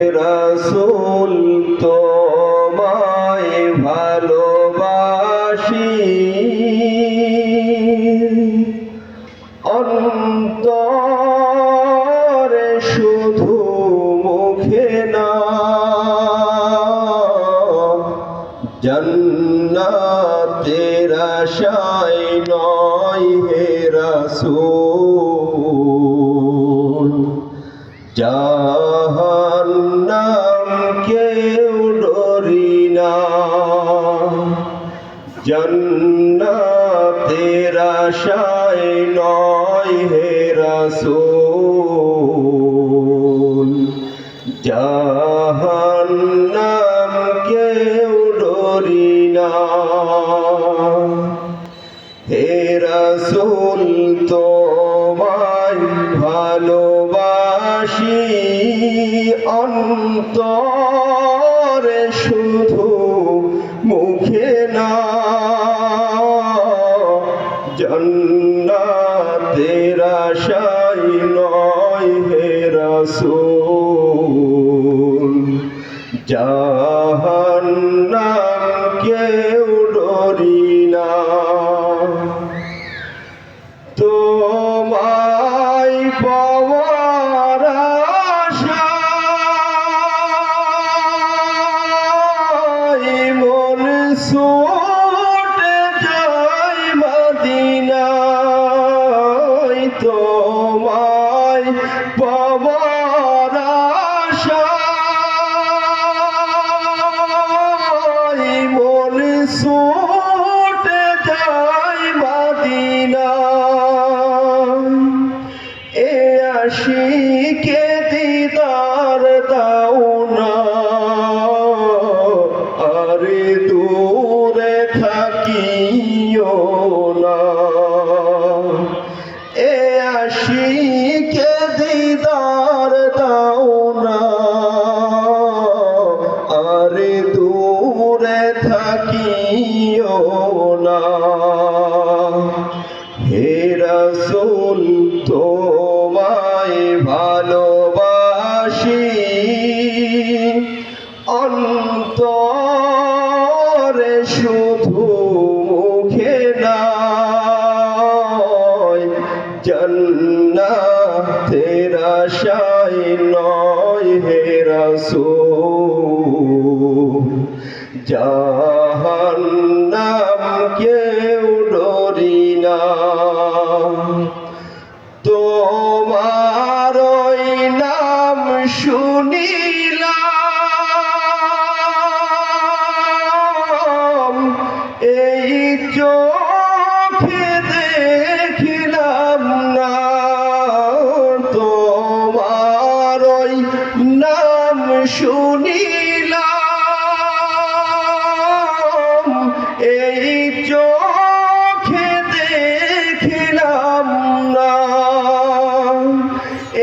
রাসূল তোমায় ভালোবাসি অন্তরে শুধু মুখে না জান্নাতের আশায় নয় হে রাসূল জাহান্নাম কেউ ডরি না জান্নাতের আশায় নয় হে রাসূল জাহান্নাম কেউ ডরি না হে রাসূল তোমায় ভালোবাসি অন্তরে শুধু মুখে না জান্নাতের আশায় নয় হে রাসূল জাহান্নাম কেউ ডরি না তোমায় পাওয়ার আশায় মন ছুটে যায় মদিনায় তোমায় পাওয়ার আশায় মন ছুটে যায় মদিনায় আশিকে দিদার দাও না আরে দূরে থাকিও না আশিকে দিদার দাও না আরে দূরে থাকিও না হে রাসূল তোমায় ভালোবাসি অন্তরে শুধু মুখে নয় জান্নাতের আশায় নয় হে রাসূল জাহান্নাম কেউ ডরি না তোমার ওই নাম শুনিলাম এই চোখে দেখিলাম না তোমার ওই নাম শুনিলাম এই চোখে দেখিলাম না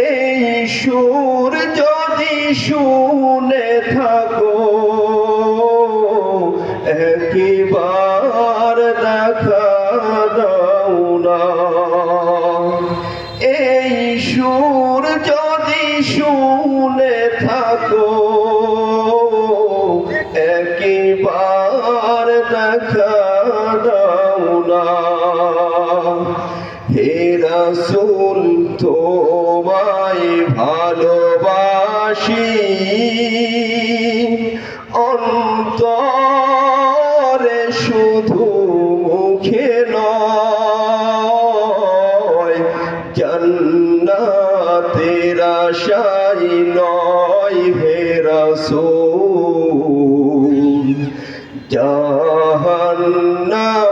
এই সুর যদি শুনে থাকো একবার দেখা দাও না এই সুর যদি শুনে থাকো একবার দেখা দাও না হে রাসূল তোমায় ভালোবাসি অন্তরে শুধু মুখে নয় জান্নাতের আশায় নয় হে রাসূল জাহান্নাম